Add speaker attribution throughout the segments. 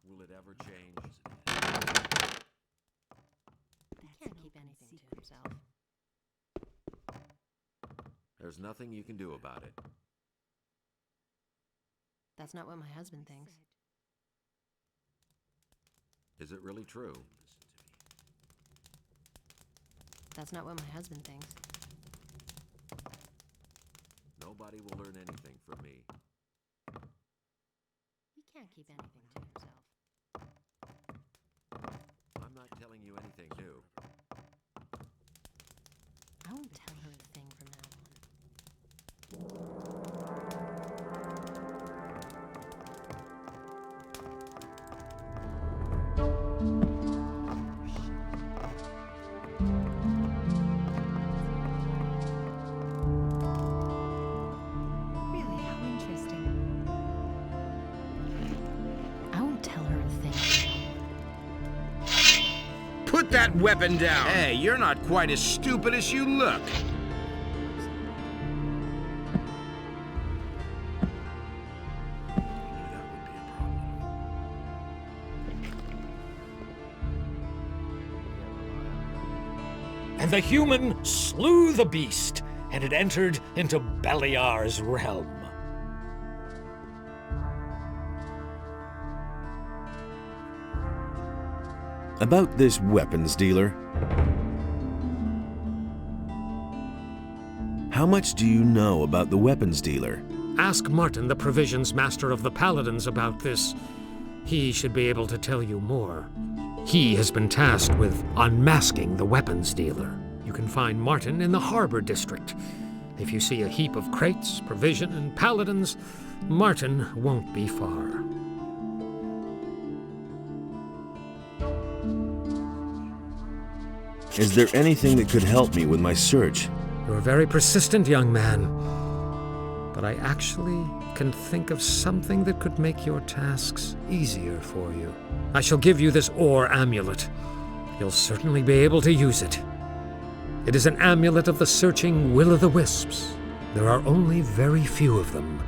Speaker 1: Will it ever change?
Speaker 2: He can't keep anything to himself.
Speaker 1: There's nothing you can do about it.
Speaker 2: That's not what my husband thinks.
Speaker 1: Is it really true?
Speaker 2: That's not what my husband thinks.
Speaker 1: Nobody will learn anything from me.
Speaker 2: He can't keep anything to himself.
Speaker 1: I'm not telling you anything new.
Speaker 2: I won't tell her a thing from now on. Really, how interesting. I won't tell her a thing.
Speaker 3: Put that weapon down! Hey, you're not quite as stupid as you look.
Speaker 4: And the human slew the beast, and it entered into Beliar's realm.
Speaker 5: About this weapons dealer. How much do you know about the weapons dealer?
Speaker 4: Ask Martin, the provisions master of the Paladins, about this. He should be able to tell you more. He has been tasked with unmasking the weapons dealer. You can find Martin in the Harbor District. If you see a heap of crates, provision, and paladins, Martin won't be far.
Speaker 5: Is there anything that could help me with my search?
Speaker 4: You're a very persistent young man, but I actually can think of something that could make your tasks easier for you. I shall give you this ore amulet. You'll certainly be able to use it. It is an amulet of the searching Will-o-the-wisps. There are only very few of them.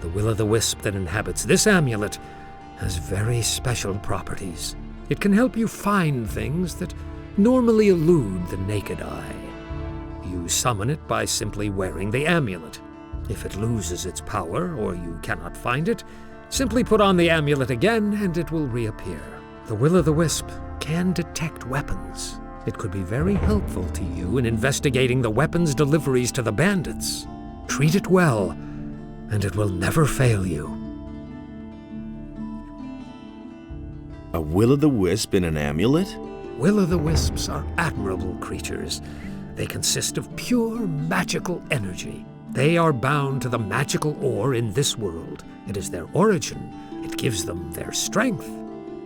Speaker 4: The Will-o-the-wisp that inhabits this amulet has very special properties. It can help you find things that normally elude the naked eye. You summon it by simply wearing the amulet. If it loses its power, or you cannot find it, simply put on the amulet again and it will reappear. The Will-o-the-wisp can detect weapons. It could be very helpful to you in investigating the weapons deliveries to the bandits. Treat it well, and it will never fail you.
Speaker 5: A will-o'-the-wisp in an amulet?
Speaker 4: Will-o'-the-wisps are admirable creatures. They consist of pure magical energy. They are bound to the magical ore in this world. It is their origin. It gives them their strength.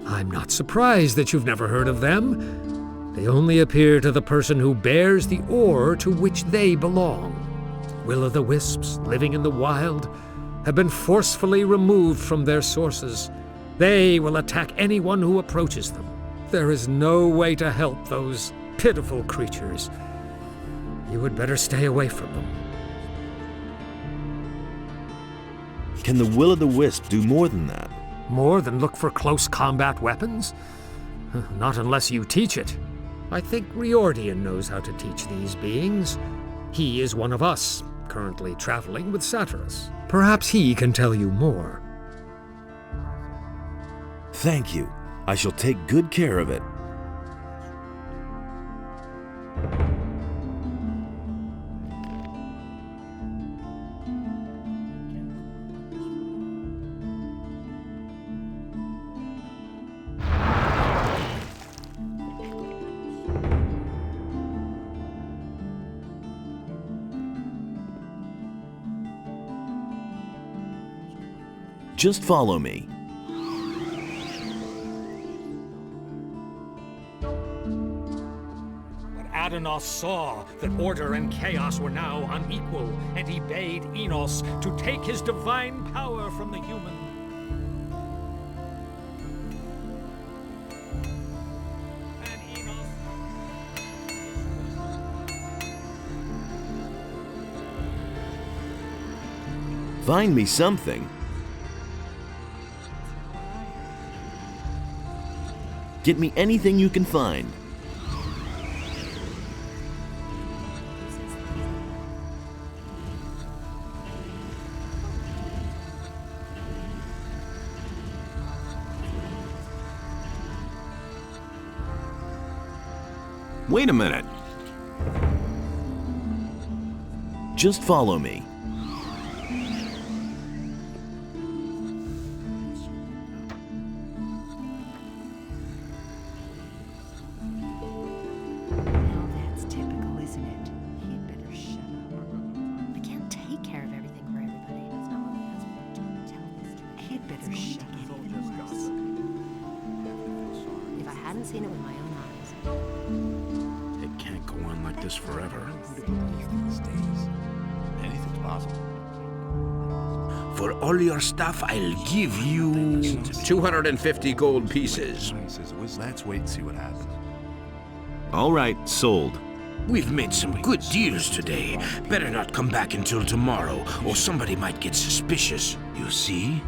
Speaker 4: I'm not surprised that you've never heard of them. They only appear to the person who bears the ore to which they belong. Will-o'-the-wisps living in the wild have been forcefully removed from their sources. They will attack anyone who approaches them. There is no way to help those pitiful creatures. You would better stay away from them.
Speaker 5: Can the will-o'-the-wisp do more than that?
Speaker 4: More than look for close combat weapons? Not unless you teach it. I think Riordian knows how to teach these beings. He is one of us, currently traveling with Vatras. Perhaps he can tell you more.
Speaker 5: Thank you. I shall take good care of it. Just follow me.
Speaker 4: But Adonos saw that order and chaos were now unequal, and he bade Enos to take his divine power from the human. And Enos...
Speaker 5: Find me something. Get me anything you can find.
Speaker 3: Wait a minute.
Speaker 5: Just follow me.
Speaker 2: Now that's typical, isn't it? He'd better shut up. I can't take care of everything for everybody. That's not what my husband told. Tell this to me. He'd better shut up. If I hadn't seen it with my own eyes.
Speaker 3: It can't go on like this forever.
Speaker 6: Anything's possible.
Speaker 3: For all your stuff, I'll give you 250 gold pieces.
Speaker 6: Let's wait and see what happens.
Speaker 5: All right, sold.
Speaker 3: We've made some good deals today. Better not come back until tomorrow, or somebody might get suspicious. You see?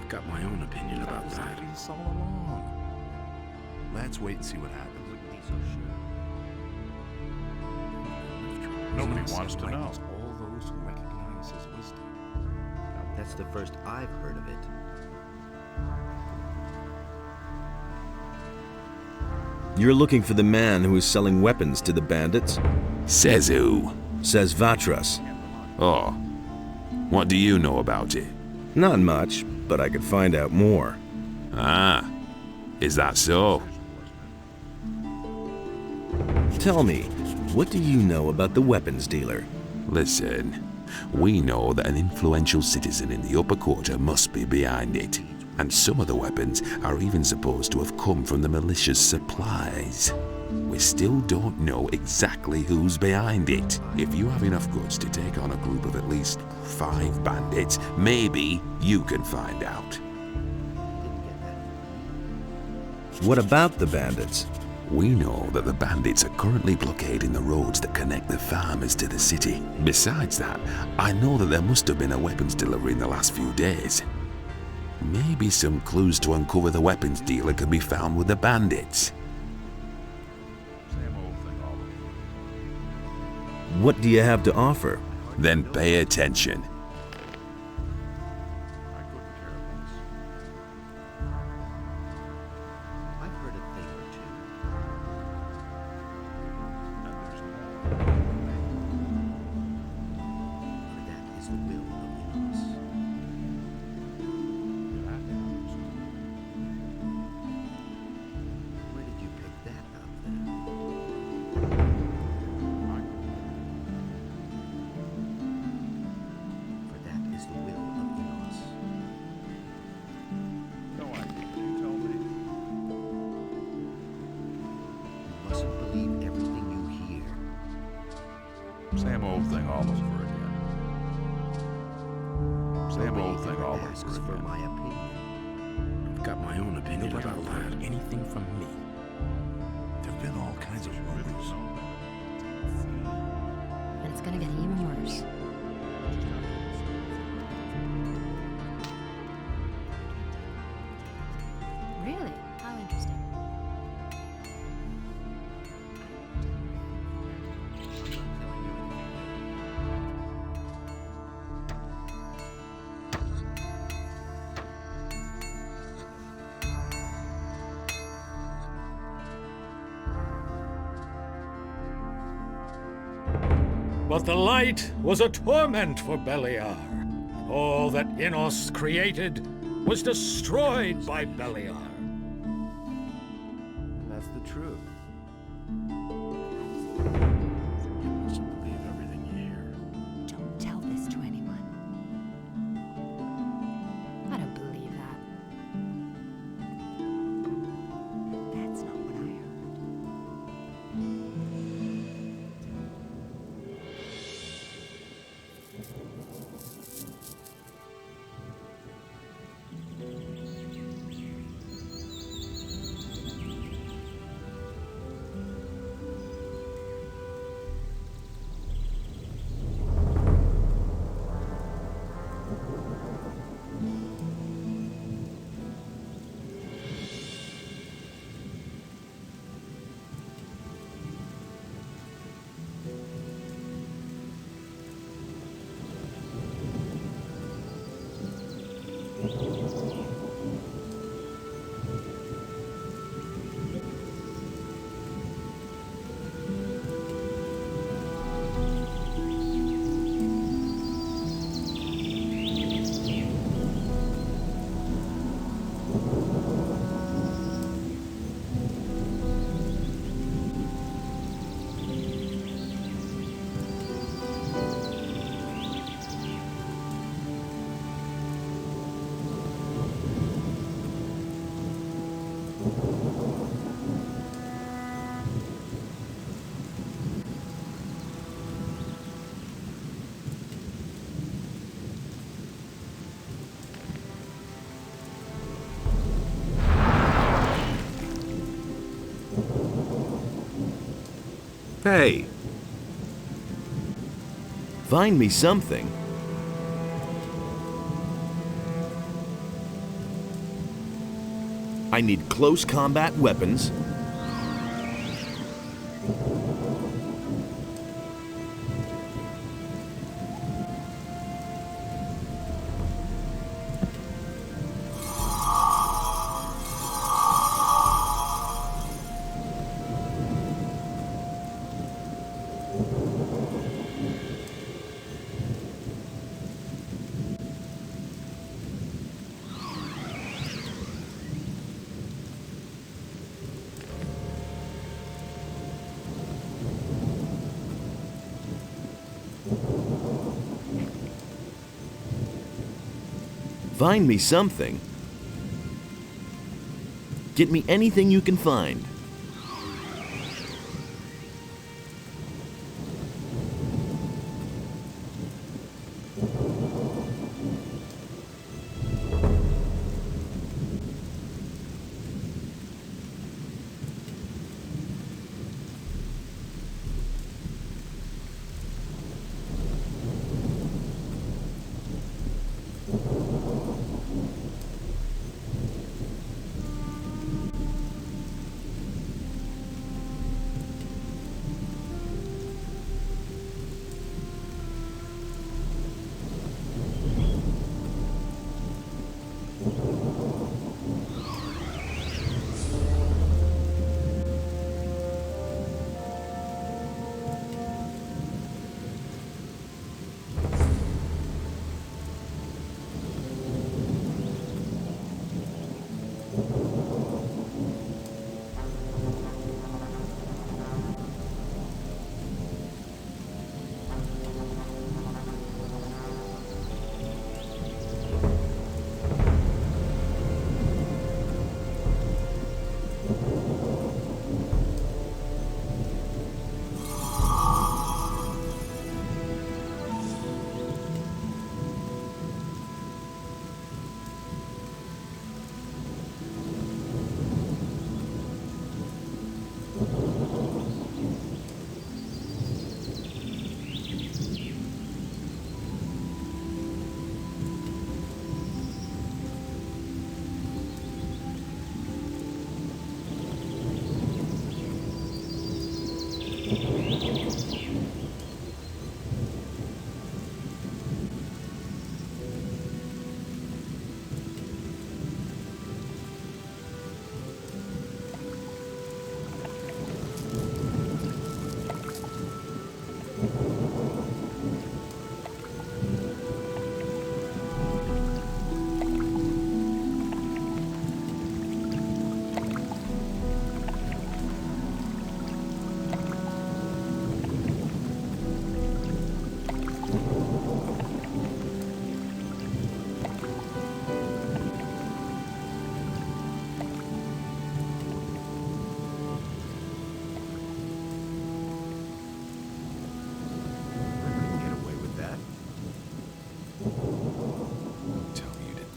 Speaker 3: I've got my own opinion about that.
Speaker 6: All along. Let's wait and see what happens. Nobody wants to know. All those who recognize his wisdom.
Speaker 7: That's the first I've heard of it.
Speaker 5: You're looking for the man who is selling weapons to the bandits?
Speaker 8: Says who?
Speaker 5: Says Vatras.
Speaker 8: Oh. What do you know about it?
Speaker 5: Not much, but I could find out more.
Speaker 8: Ah. Is that so?
Speaker 5: Tell me, what do you know about the weapons dealer?
Speaker 8: Listen. We know that an influential citizen in the upper quarter must be behind it. And some of the weapons are even supposed to have come from the militia's supplies. We still don't know exactly who's behind it. If you have enough goods to take on a group of at least 5 bandits, maybe you can find out.
Speaker 5: What about the bandits?
Speaker 8: We know that the bandits are currently blockading the roads that connect the farmers to the city. Besides that, I know that there must have been a weapons delivery in the last few days. Maybe some clues to uncover the weapons dealer can be found with the bandits.
Speaker 6: Same old thing all over.
Speaker 5: What do you have to offer?
Speaker 8: Then pay attention.
Speaker 6: I couldn't care less.
Speaker 7: I've heard a thing or two.
Speaker 6: And there's more.
Speaker 7: For that is the will of Enos. Where did you pick that up then? For that is the will of Enos.
Speaker 6: No idea. Can you tell me?
Speaker 7: You mustn't believe everything you hear.
Speaker 6: Same old thing all over again. Same
Speaker 7: Nobody
Speaker 6: old thing
Speaker 7: ever
Speaker 6: all
Speaker 7: asks
Speaker 6: over
Speaker 7: for
Speaker 6: again.
Speaker 7: my opinion.
Speaker 3: I've got my own opinion
Speaker 7: Nobody
Speaker 3: about
Speaker 7: will
Speaker 3: that.
Speaker 7: learn anything from me.
Speaker 6: There've been all kinds of rumors.
Speaker 2: And it's gonna get even worse. Really? How interesting.
Speaker 4: But the light was a torment for Beliar. All that Enos created was destroyed by Beliar.
Speaker 7: That's the truth.
Speaker 6: You mustn't believe everything you hear.
Speaker 2: Don't tell this to anyone. I don't believe that. That's not what I heard.
Speaker 1: Hey,
Speaker 5: Find me something. I need close combat weapons. Find me something. Get me anything you can find.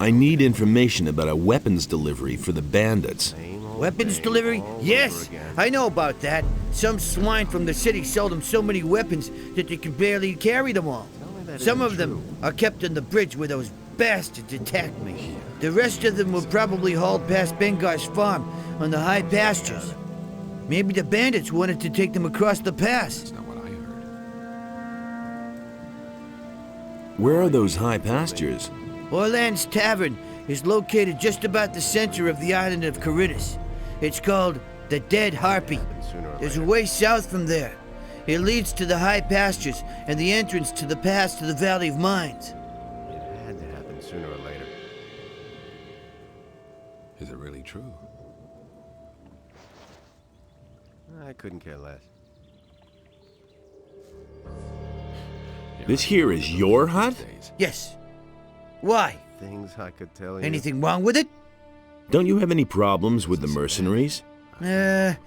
Speaker 5: I need information about a weapons delivery for the bandits.
Speaker 7: Weapons delivery? Yes, I know about that. Some swine from the city sold them so many weapons that they can barely carry them all. Some of them are kept on the bridge where those bastards attacked me. The rest of them were probably hauled past Bengar's farm on the high pastures. Maybe the bandits wanted to take them across the pass.
Speaker 8: That's not what I heard.
Speaker 5: Where are those high pastures?
Speaker 7: Orland's Tavern is located just about the center of the island of Caritas. It's called the Dead Harpy. There's a way south from there. It leads to the high pastures and the entrance to the pass to the Valley of Mines.
Speaker 6: It had to happen sooner or later.
Speaker 8: Is it really true?
Speaker 6: I couldn't care less.
Speaker 5: This here is your hut?
Speaker 7: Yes. Why?
Speaker 6: Things I could tell you.
Speaker 7: Anything wrong with it?
Speaker 5: Don't you have any problems with the mercenaries?
Speaker 7: As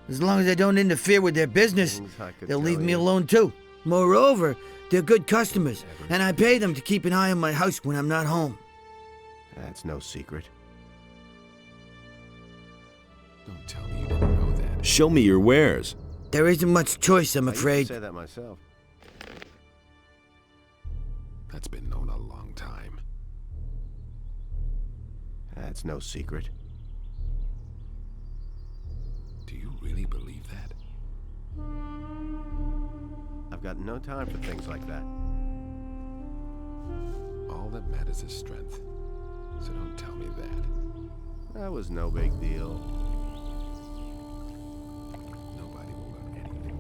Speaker 7: long as I don't interfere with their business, they'll leave me alone too. Moreover, they're good customers, and I pay them to keep an eye on my house when I'm not home.
Speaker 6: That's no secret. Don't tell me you didn't know that.
Speaker 5: Show me your wares.
Speaker 7: There isn't much choice, I'm afraid.
Speaker 6: I used to say that myself. That's been known a long time. That's no secret. Do you really believe that? I've got no time for things like that. All that matters is strength. So don't tell me that. That was no big deal. Nobody will learn anything.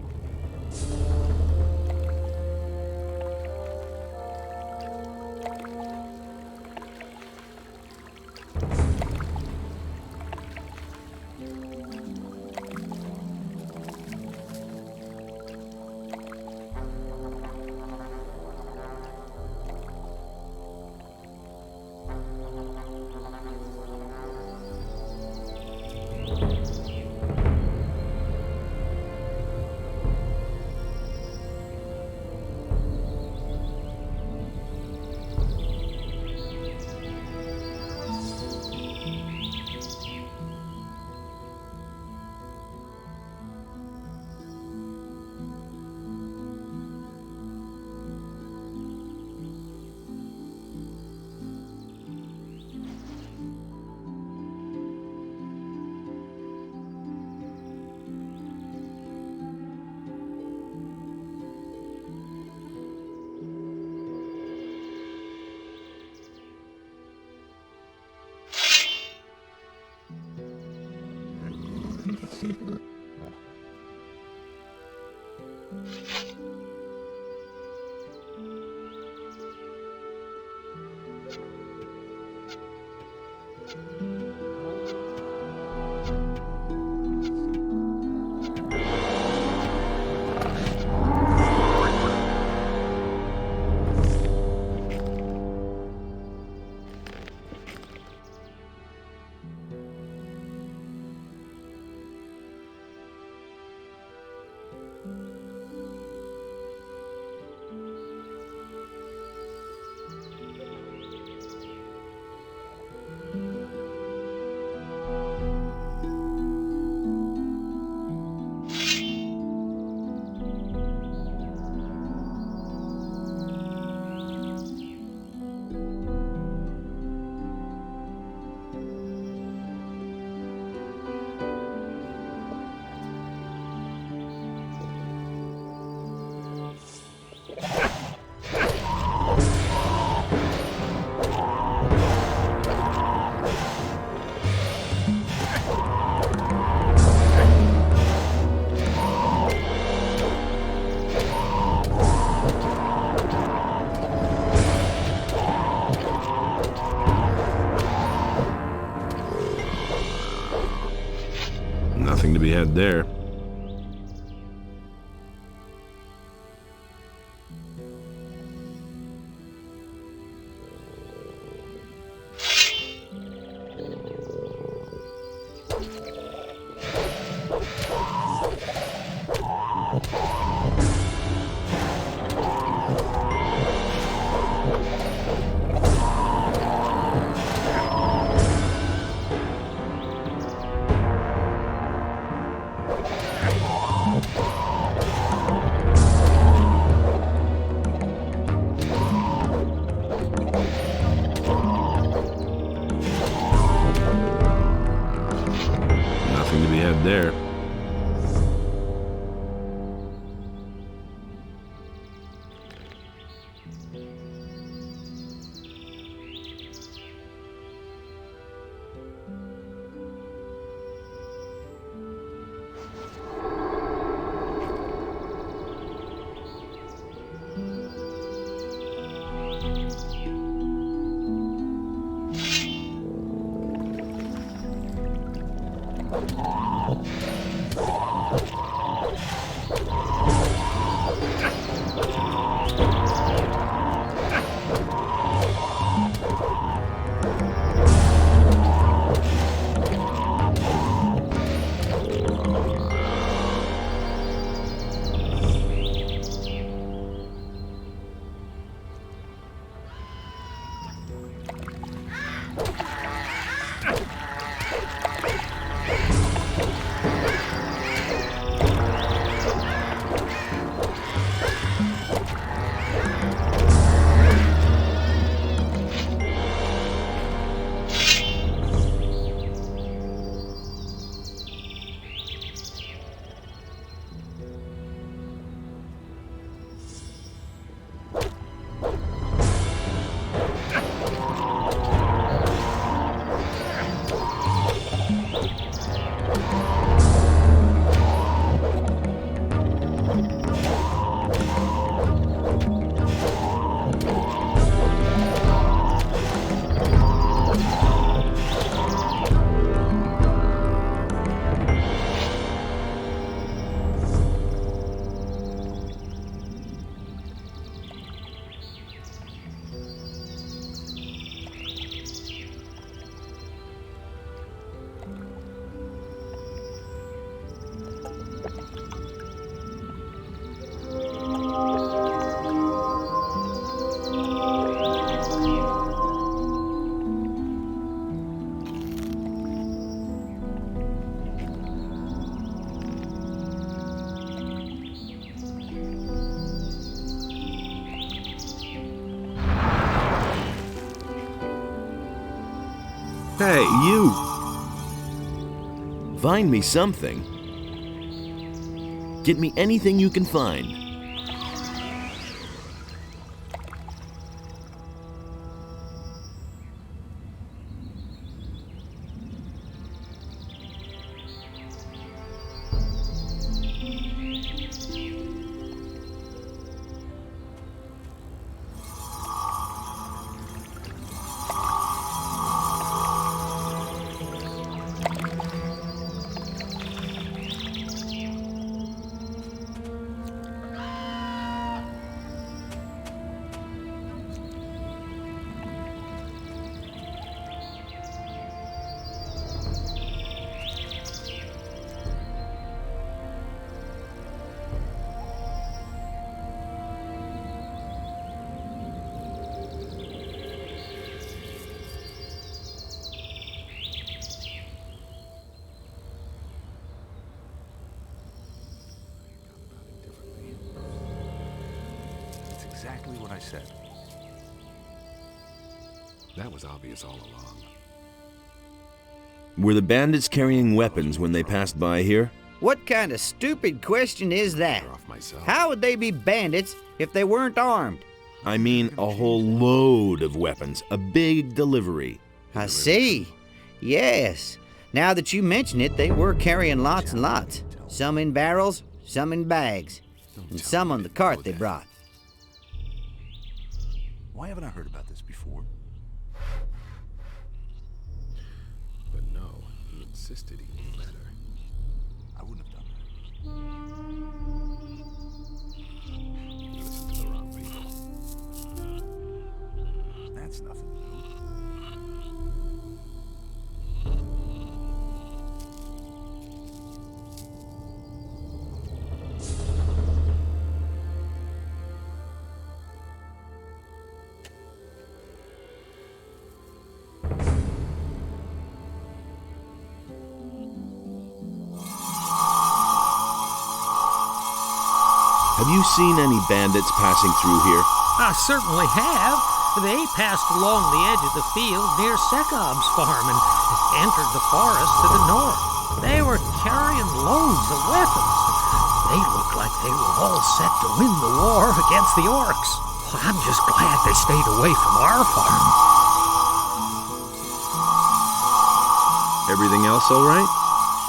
Speaker 5: Nothing to be had there. Nothing to be had there. Hey, you! Find me something. Get me anything you can find.
Speaker 6: Exactly what I said. That was obvious all along.
Speaker 5: Were the bandits carrying weapons when they passed by here?
Speaker 7: What kind of stupid question is that?
Speaker 6: Off myself.
Speaker 7: How would they be bandits if they weren't armed?
Speaker 5: I mean, a whole load of weapons. A big delivery.
Speaker 7: I see. Yes. Now that you mention it, they were carrying lots and lots. Some in barrels, some in bags, and some on the cart they brought.
Speaker 6: Why haven't I heard about this before? But no, he insisted he knew better. I wouldn't have done that. You listened to the wrong people. That's nothing new.
Speaker 5: Have you seen any bandits passing through here?
Speaker 4: I certainly have. They passed along the edge of the field near Sekob's farm and entered the forest to the north. They were carrying loads of weapons. They looked like they were all set to win the war against the orcs. Well, I'm just glad they stayed away from our farm.
Speaker 5: Everything else all right?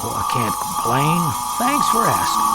Speaker 3: Oh, I can't complain. Thanks for asking.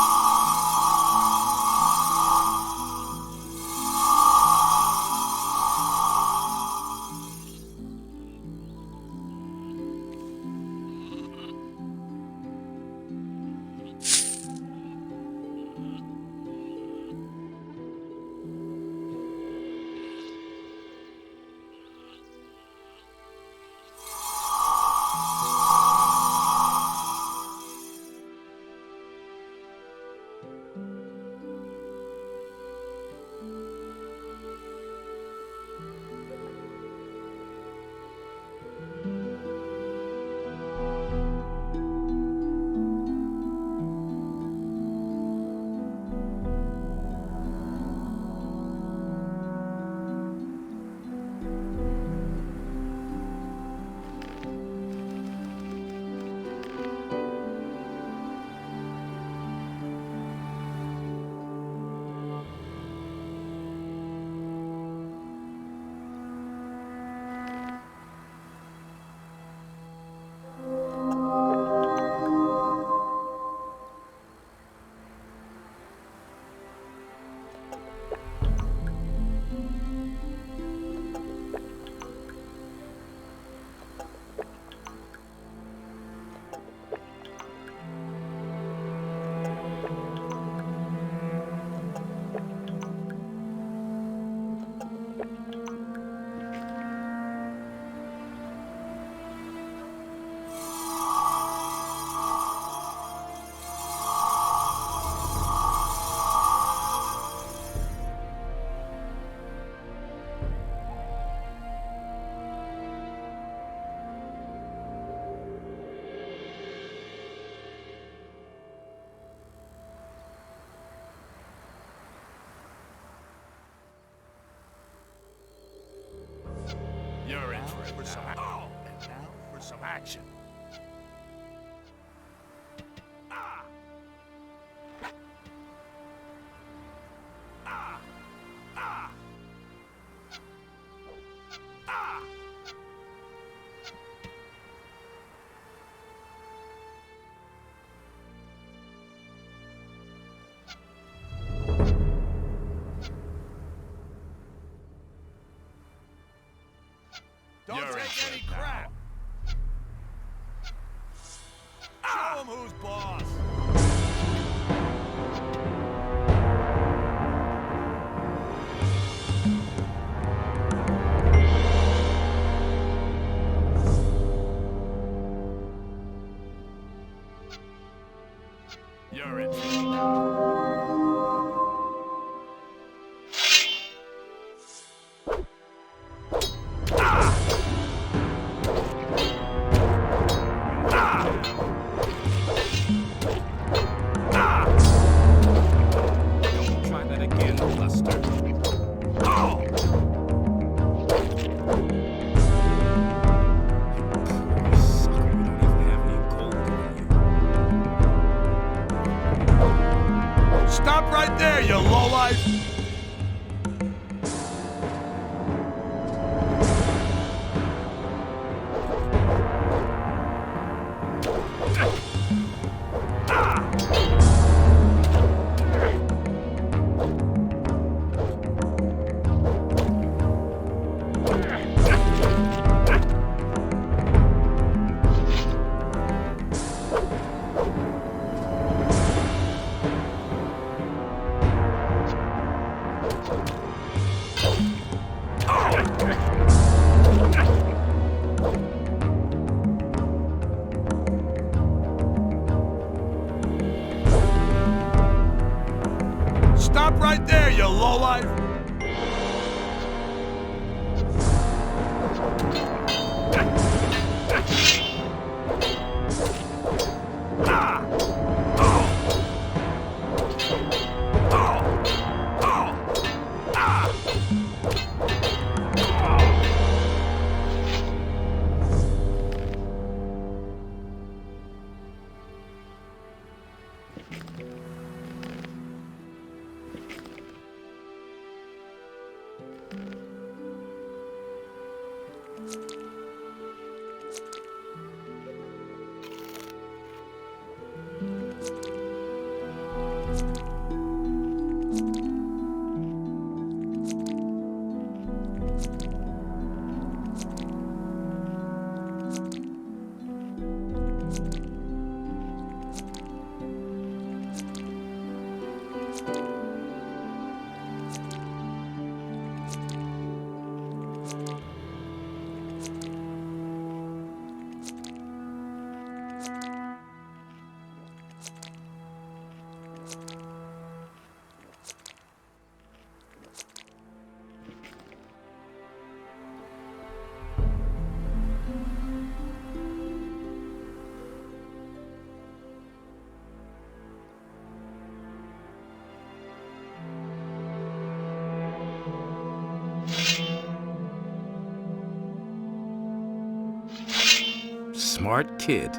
Speaker 3: action.
Speaker 9: Don't take any crap. Show him who's boss. You're in.
Speaker 3: Try that again, Buster. Sucker, you don't even have any gold on you.
Speaker 9: Stop right there, you lowlife. Stop right there, you lowlife.
Speaker 3: Smart kid.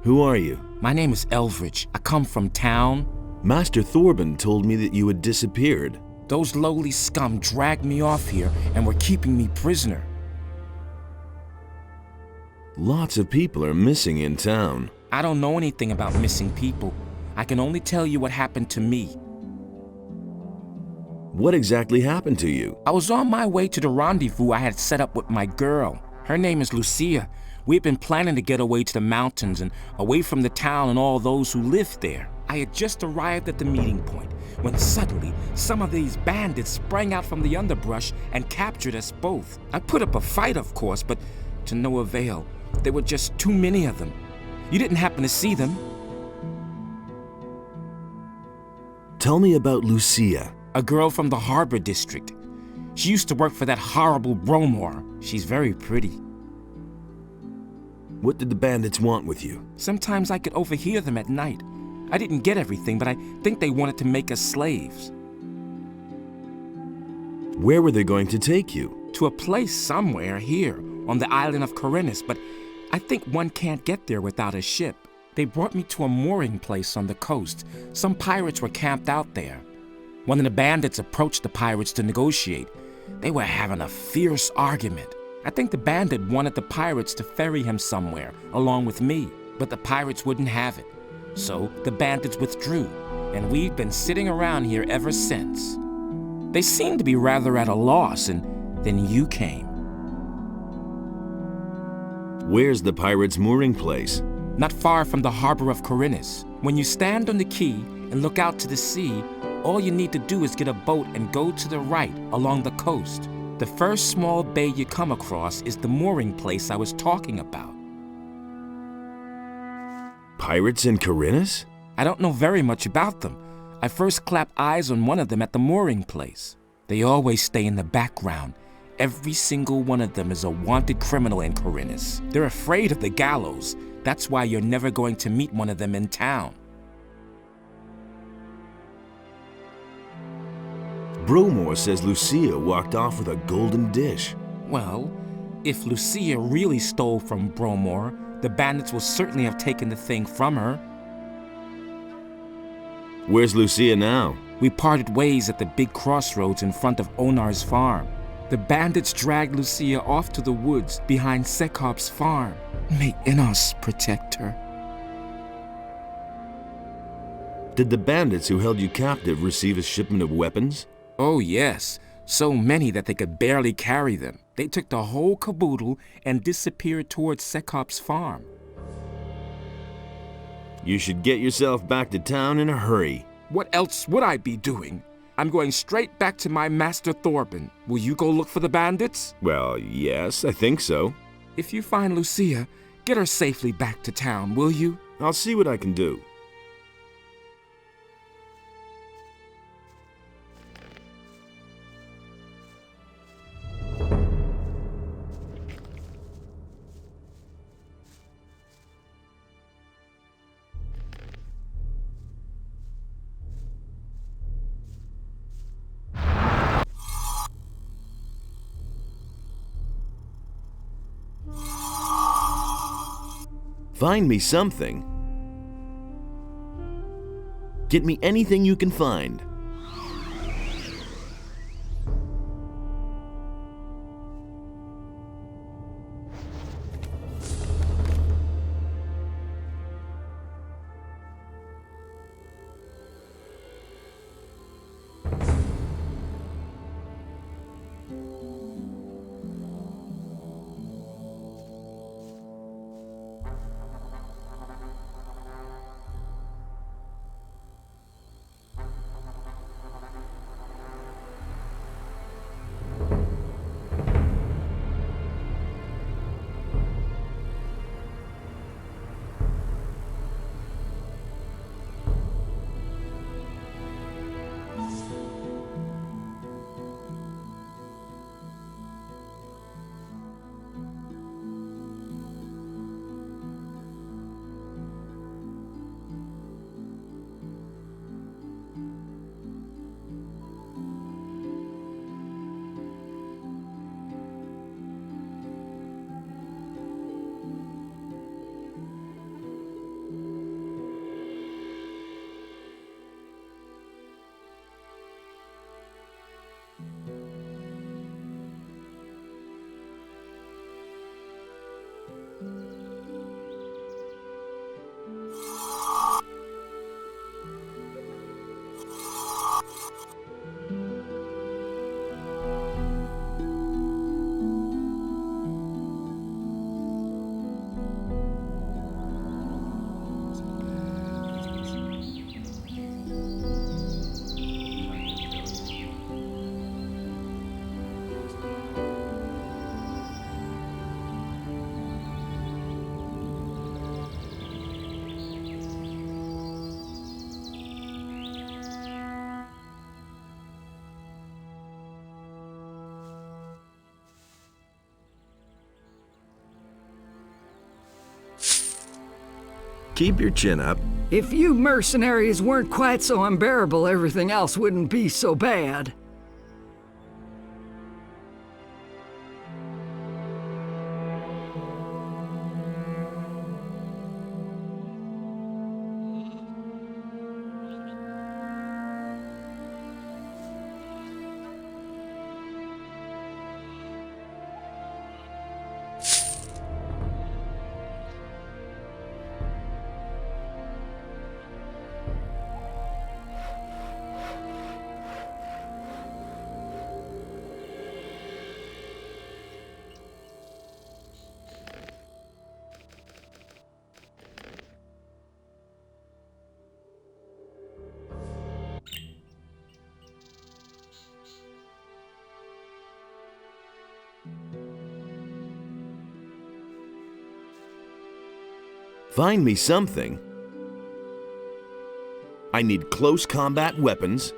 Speaker 5: Who are you?
Speaker 3: My name is Elvrich. I come from town.
Speaker 5: Master Thorben told me that you had disappeared.
Speaker 3: Those lowly scum dragged me off here and were keeping me prisoner.
Speaker 5: Lots of people are missing in town.
Speaker 3: I don't know anything about missing people. I can only tell you what happened to me.
Speaker 5: What exactly happened to you?
Speaker 3: I was on my way to the rendezvous I had set up with my girl. Her name is Lucia. We had been planning to get away to the mountains and away from the town and all those who lived there. I had just arrived at the meeting point when suddenly some of these bandits sprang out from the underbrush and captured us both. I put up a fight, of course, but to no avail. There were just too many of them. You didn't happen to see them?
Speaker 5: Tell me about Lucia.
Speaker 3: A girl from the harbor district. She used to work for that horrible Bromor. She's very pretty.
Speaker 5: What did the bandits want with you?
Speaker 3: Sometimes I could overhear them at night. I didn't get everything, but I think they wanted to make us slaves.
Speaker 5: Where were they going to take you?
Speaker 3: To a place somewhere here, on the island of Corinus, but I think one can't get there without a ship. They brought me to a mooring place on the coast. Some pirates were camped out there. One of the bandits approached the pirates to negotiate. They were having a fierce argument. I think the bandit wanted the pirates to ferry him somewhere, along with me, but the pirates wouldn't have it. So the bandits withdrew, and we've been sitting around here ever since. They seemed to be rather at a loss, and then you came.
Speaker 5: Where's the pirates' mooring place?
Speaker 3: Not far from the harbor of Corinus. When you stand on the quay and look out to the sea, all you need to do is get a boat and go to the right along the coast. The first small bay you come across is the mooring place I was talking about.
Speaker 5: Pirates in Corinus?
Speaker 3: I don't know very much about them. I first clapped eyes on one of them at the mooring place. They always stay in the background. Every single one of them is a wanted criminal in Corinus. They're afraid of the gallows. That's why you're never going to meet one of them in town.
Speaker 5: Bromor says Lucia walked off with a golden dish.
Speaker 3: Well, if Lucia really stole from Bromor, the bandits will certainly have taken the thing from her.
Speaker 5: Where's Lucia now?
Speaker 3: We parted ways at the big crossroads in front of Onar's farm. The bandits dragged Lucia off to the woods behind Sekop's farm. May Innos protect her.
Speaker 5: Did the bandits who held you captive receive a shipment of weapons?
Speaker 3: Oh yes, so many that they could barely carry them. They took the whole caboodle and disappeared towards Sekop's farm.
Speaker 5: You should get yourself back to town in a hurry.
Speaker 3: What else would I be doing? I'm going straight back to my master Thorben. Will you go look for the bandits?
Speaker 5: Well, yes, I think so.
Speaker 3: If you find Lucia, get her safely back to town, will you?
Speaker 5: I'll see what I can do. Find me something. Get me anything you can find. Keep your chin up.
Speaker 10: If you mercenaries weren't quite so unbearable, everything else wouldn't be so bad.
Speaker 5: Find me something. I need close combat weapons.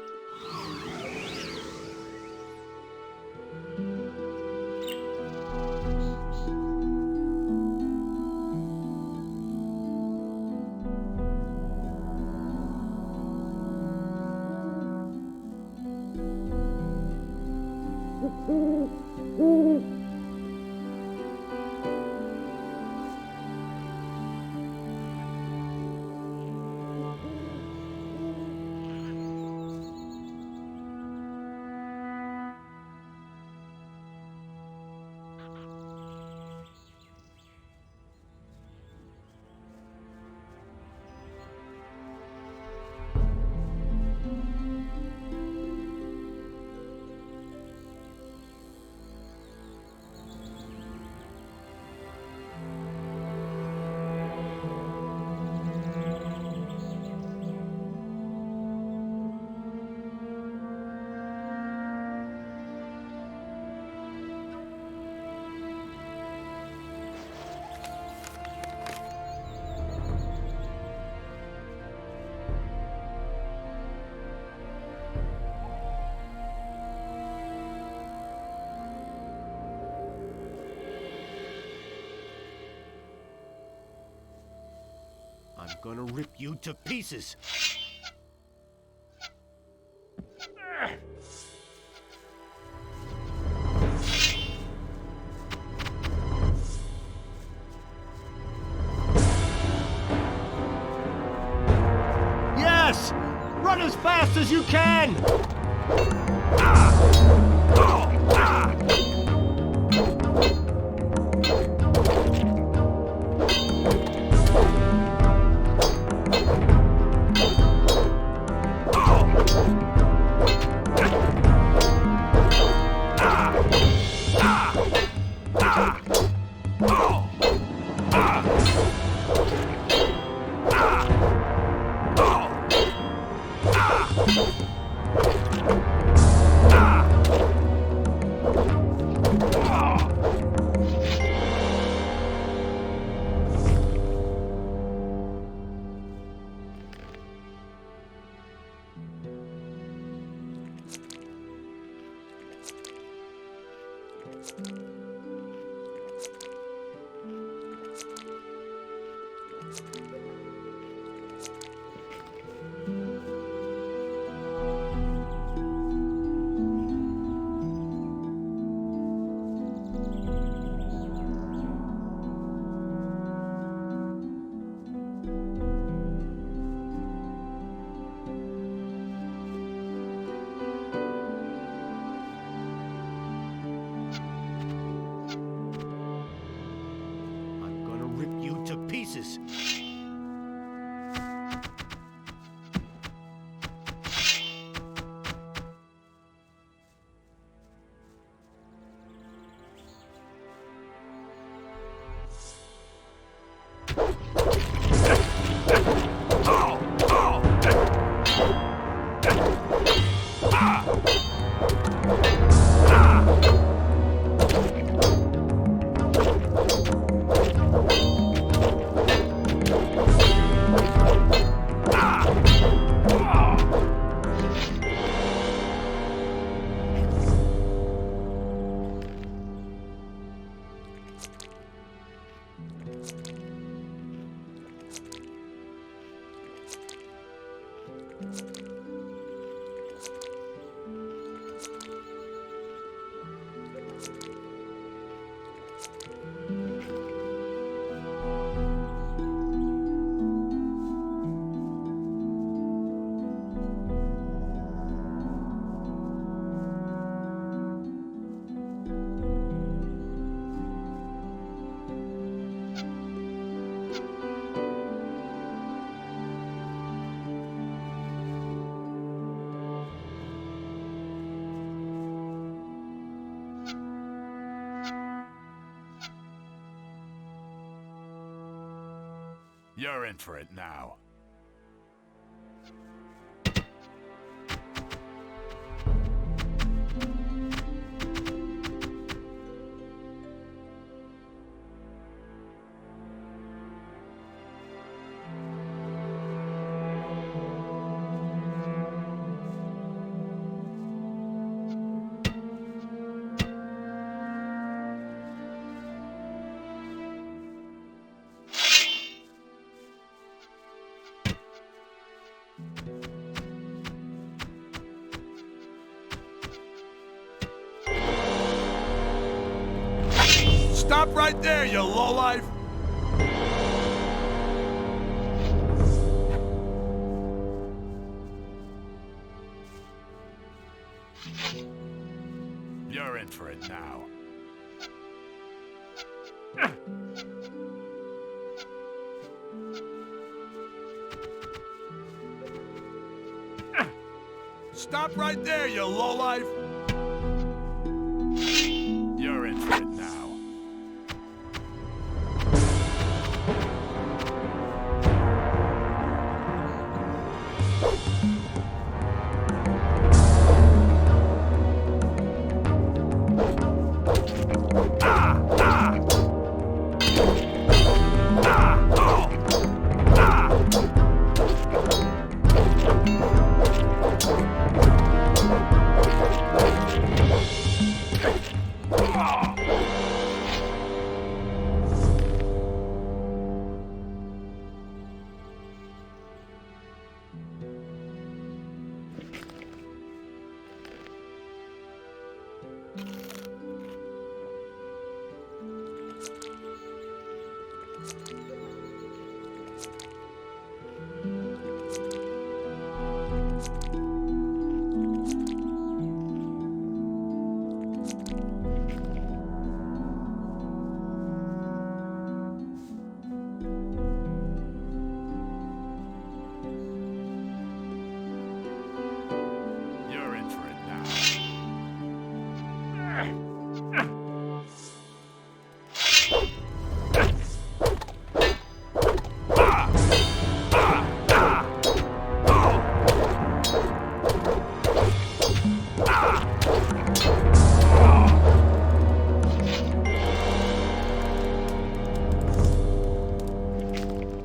Speaker 9: I'm gonna rip you to pieces. Yes! Run as fast as you can! rip you to pieces.
Speaker 11: You're in for it now. Stop right there, you lowlife! You're in for it now. Stop right there, you lowlife! You're in for it now.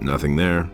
Speaker 5: Nothing there.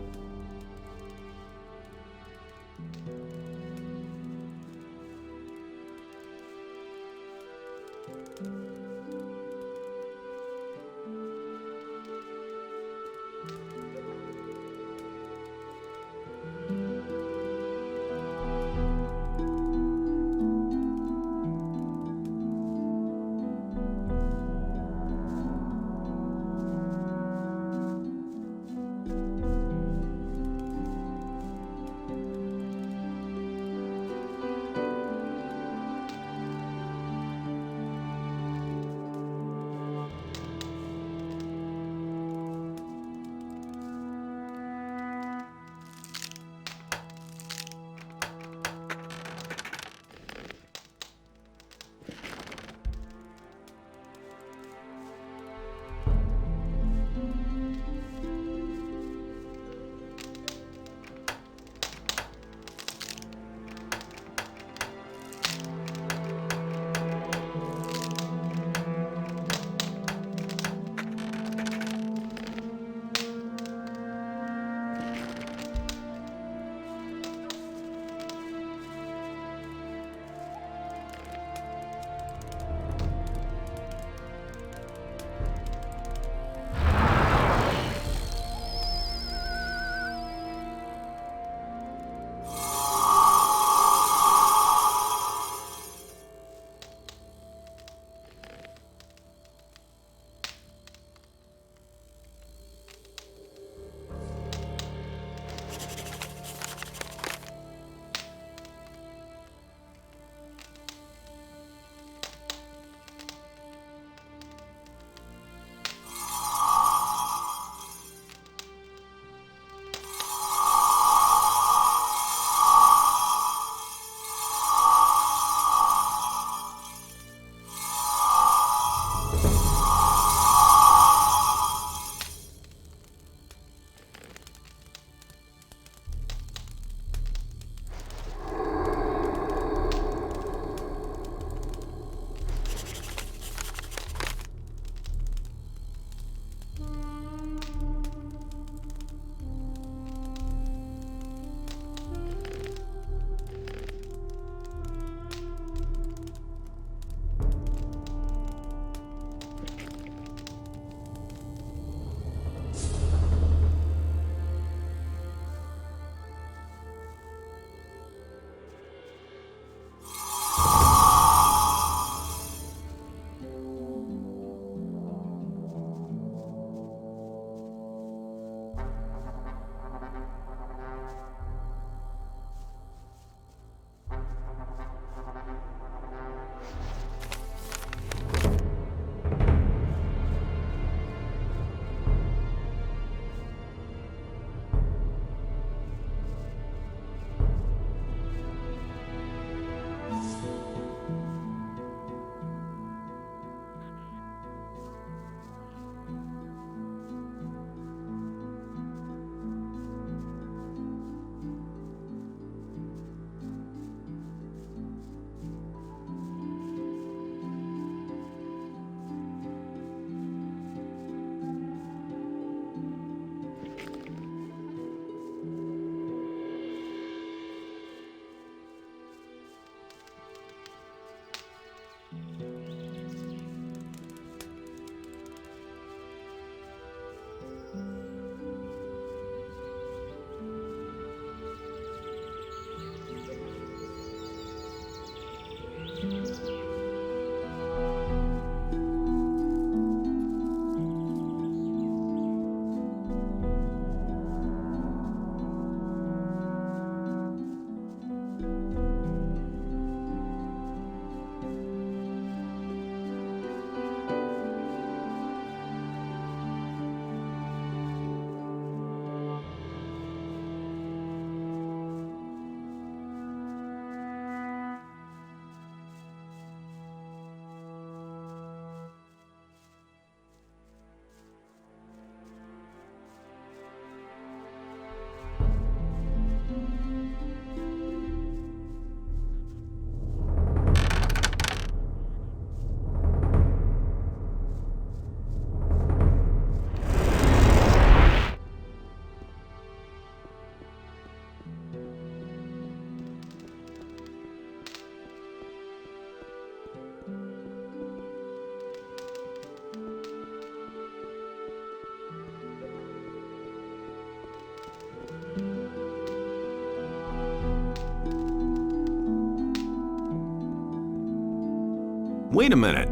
Speaker 5: Wait a minute.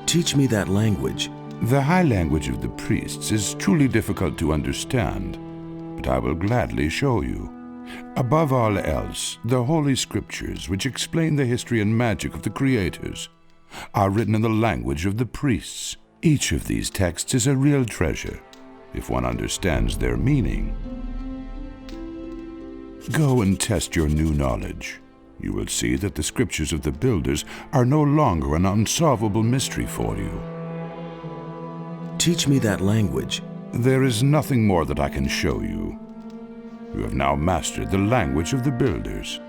Speaker 5: Teach me that language.
Speaker 12: The high language of the priests is truly difficult to understand, but I will gladly show you. Above all else, the Holy Scriptures, which explain the history and magic of the creators, are written in the language of the priests. Each of these texts is a real treasure, if one understands their meaning. Go and test your new knowledge. You will see that the scriptures of the builders are no longer an unsolvable mystery for you.
Speaker 5: Teach me that language.
Speaker 12: There is nothing more that I can show you. You have now mastered the language of the builders.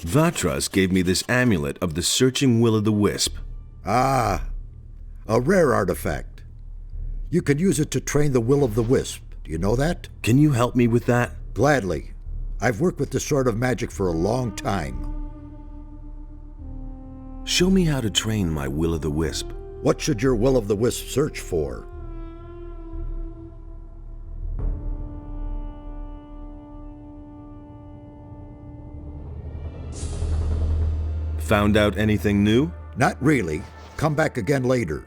Speaker 5: Vatras gave me this amulet of the searching Will-o-the-wisp.
Speaker 13: Ah, a rare artifact. You can use it to train the Will-o-the-wisp. Do you know that?
Speaker 5: Can you help me with that?
Speaker 13: Gladly. I've worked with this sort of magic for a long time.
Speaker 5: Show me how to train my Will-o-the-wisp.
Speaker 13: What should your Will-o-the-wisp search for?
Speaker 5: Found out anything new?
Speaker 13: Not really. Come back again later.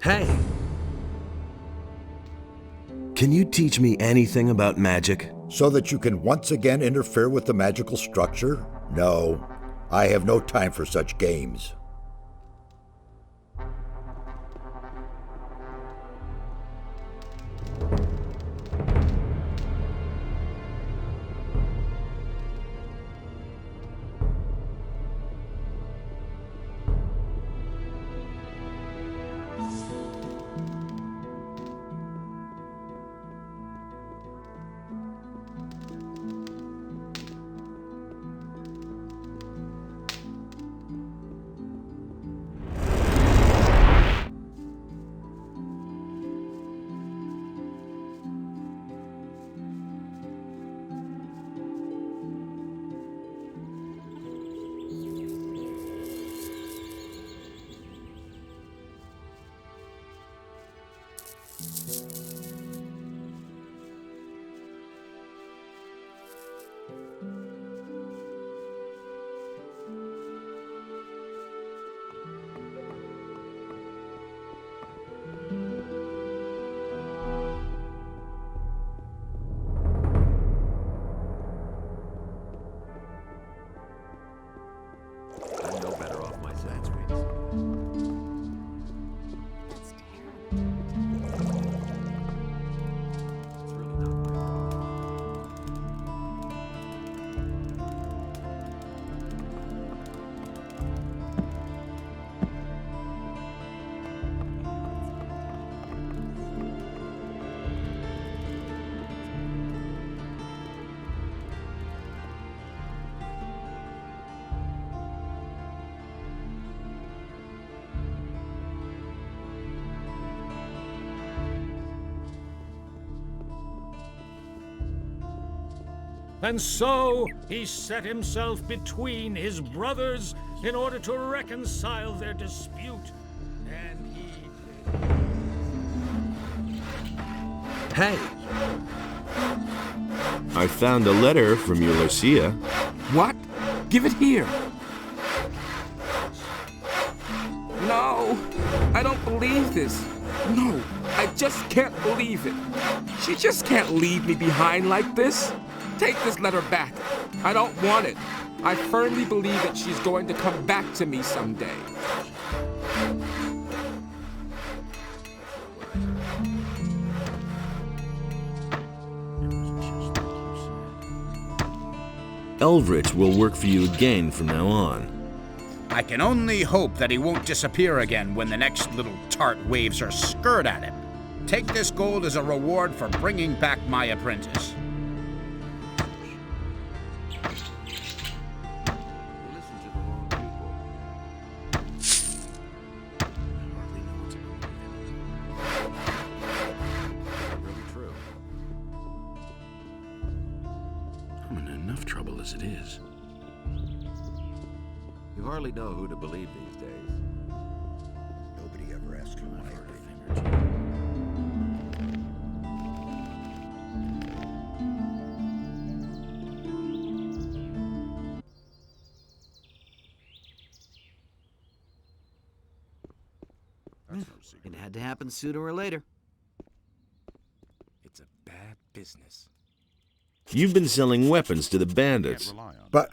Speaker 5: Hey! Can you teach me anything about magic?
Speaker 13: So that you can once again interfere with the magical structure? No, I have no time for such games.
Speaker 4: And so he set himself between his brothers in order to reconcile their dispute. And he...
Speaker 5: Hey! I found a letter from your Lucia.
Speaker 3: What? Give it here. No, I don't believe this. No, I just can't believe it. She just can't leave me behind like this. Take this letter back. I don't want it. I firmly believe that she's going to come back to me someday.
Speaker 5: Elvrich will work for you again from now on.
Speaker 14: I can only hope that he won't disappear again when the next little tart waves her skirt at him. Take this gold as a reward for bringing back my apprentice.
Speaker 5: I'm in enough trouble as it is.
Speaker 1: You hardly know who to believe these days.
Speaker 13: Nobody ever asked who I heard a thing or
Speaker 7: two. It had to happen sooner or later.
Speaker 3: It's a bad business.
Speaker 5: You've been selling weapons to the bandits.
Speaker 13: But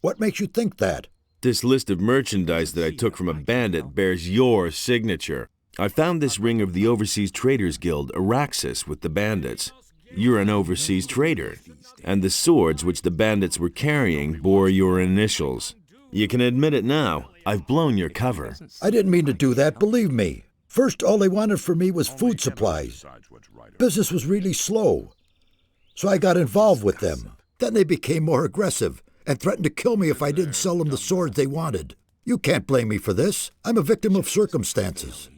Speaker 13: what makes you think that?
Speaker 5: This list of merchandise that I took from a bandit bears your signature. I found this ring of the Overseas Traders Guild, Araxis, with the bandits. You're an overseas trader. And the swords which the bandits were carrying bore your initials. You can admit it now. I've blown your cover.
Speaker 13: I didn't mean to do that, believe me. First, all they wanted from me was food supplies. Business was really slow. So I got involved with them. Then they became more aggressive and threatened to kill me if I didn't sell them the swords they wanted. You can't blame me for this. I'm a victim of circumstances.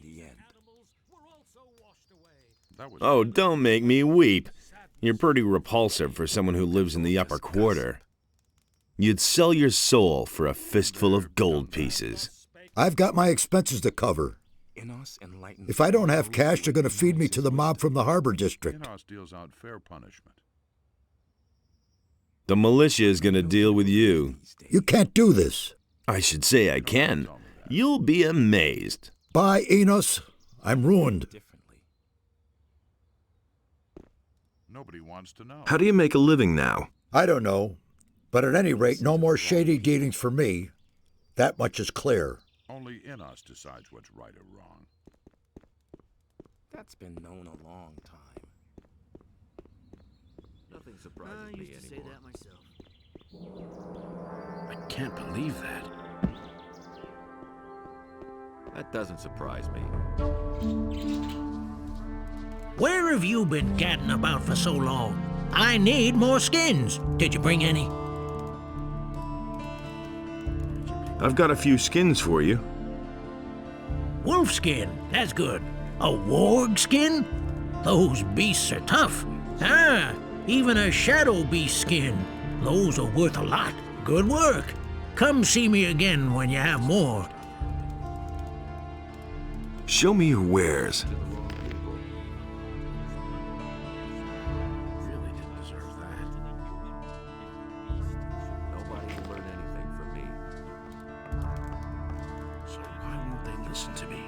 Speaker 5: Oh, don't make me weep. You're pretty repulsive for someone who lives in the upper quarter. You'd sell your soul for a fistful of gold pieces.
Speaker 13: I've got my expenses to cover. If I don't have cash, they're going to feed me to the mob from the harbor district.
Speaker 12: Deals out fair punishment.
Speaker 5: The militia is going to deal with you.
Speaker 13: You can't do this.
Speaker 5: I should say I can. You'll be amazed.
Speaker 13: Bye, Enos. I'm ruined.
Speaker 12: Nobody wants to know.
Speaker 5: How do you make a living now?
Speaker 13: I don't know. But at any rate, no more shady dealings for me. That much is clear.
Speaker 12: Only Enos decides what's right or wrong.
Speaker 3: That's been known a long time.
Speaker 1: Nothing surprises me
Speaker 7: I used to
Speaker 1: anymore.
Speaker 7: say that myself.
Speaker 5: I can't believe that.
Speaker 1: That doesn't surprise me.
Speaker 15: Where have you been gadding about for so long? I need more skins. Did you bring any?
Speaker 5: I've got a few skins for you.
Speaker 15: Wolf skin, that's good. A warg skin? Those beasts are tough. Ah, even a shadow beast skin. Those are worth a lot. Good work. Come see me again when you have more.
Speaker 5: Show me your wares.
Speaker 12: Really didn't deserve that.
Speaker 1: Nobody will learn anything from me.
Speaker 5: So why won't they listen to me?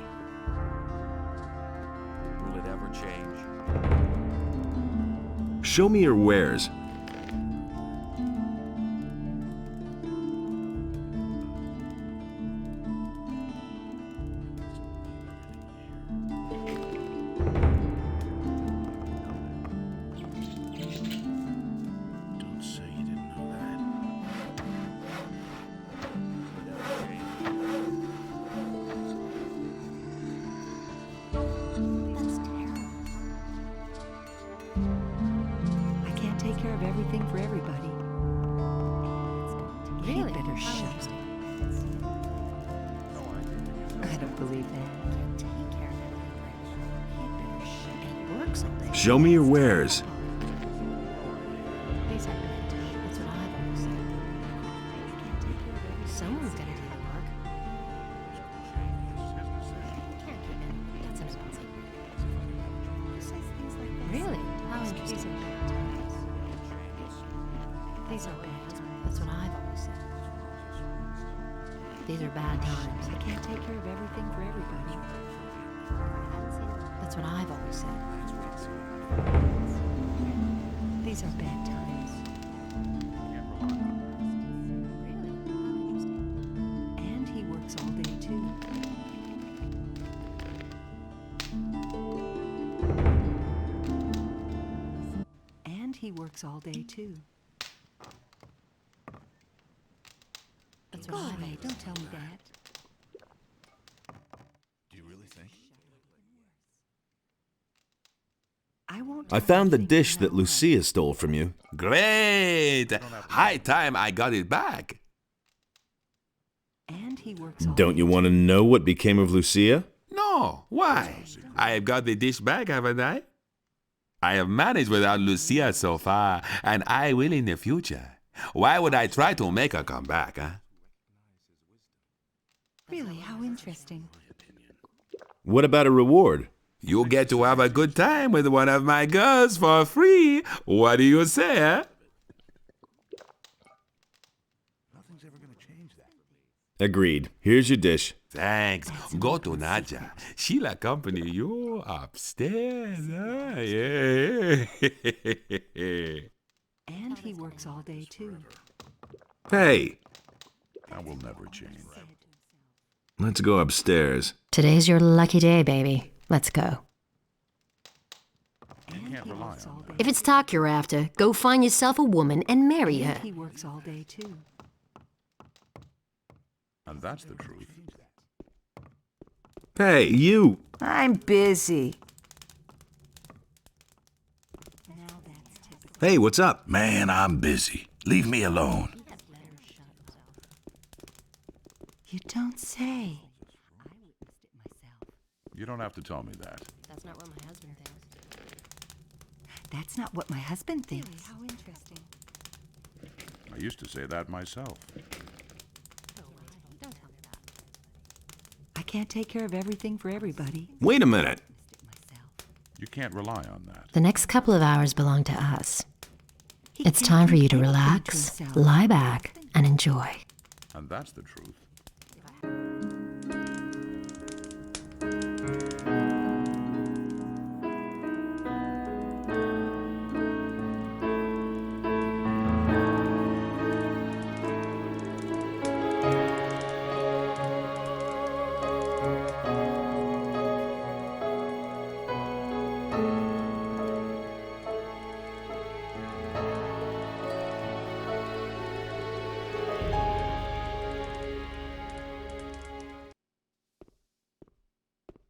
Speaker 1: Will it ever change?
Speaker 5: Show me your wares.
Speaker 12: Don't say you didn't know that.
Speaker 2: That's terrible. I can't take care of everything for everybody. Really? Better shut up. I don't believe that. I can't take care of everything. He'd better shut up. It works all day.
Speaker 5: Show me your wares.
Speaker 2: These are bad. That's what I've always said. I can't take care of everything. Someone's gonna do the work. You can't keep it. That's impossible. Who says things like that? Really? How interesting. These are bad times. That's what I've always said. These are bad times. I can't take care of everything for everybody. I haven't seen That's what I've always said. These are bad times. And he works all day, too. And he works all day, too.
Speaker 16: That's
Speaker 2: Go
Speaker 16: what I
Speaker 2: away,
Speaker 16: made.
Speaker 2: don't tell me that.
Speaker 16: Do you really think?
Speaker 5: I found the dish that Lucia stole from you.
Speaker 8: Great! High time I got it back.
Speaker 2: And he works all
Speaker 5: Don't you want to know what became of Lucia?
Speaker 8: No, why? I have got the dish back, haven't I? I have managed without Lucia so far, and I will in the future. Why would I try to make her come back, huh?
Speaker 2: Really, how interesting.
Speaker 5: What about a reward?
Speaker 8: You get to have a good time with one of my girls for free. What do you say, huh?
Speaker 11: Nothing's ever gonna change that.
Speaker 5: Agreed. Here's your dish.
Speaker 8: Thanks. Go to Nadja. She'll accompany you upstairs. Huh? Yeah.
Speaker 2: And he works all day, too.
Speaker 5: Hey,
Speaker 11: That will never change.
Speaker 5: let's go upstairs.
Speaker 16: Today's your lucky day, baby. Let's go.
Speaker 11: You can't rely on that.
Speaker 16: If it's talk you're after, go find yourself a woman and marry
Speaker 2: And
Speaker 16: her.
Speaker 2: he works all day, too.
Speaker 11: And that's the truth.
Speaker 5: Hey, you!
Speaker 10: I'm busy.
Speaker 5: Hey, what's up?
Speaker 17: Man, I'm busy. Leave me alone.
Speaker 2: You don't say.
Speaker 11: You don't have to tell me that.
Speaker 16: That's not what my husband thinks.
Speaker 2: That's not what my husband thinks. How interesting.
Speaker 11: I used to say that myself.
Speaker 2: I can't take care of everything for everybody.
Speaker 5: Wait a minute.
Speaker 11: You can't rely on that.
Speaker 16: The next couple of hours belong to us. It's time for you to relax, lie back, and enjoy.
Speaker 11: And that's the truth.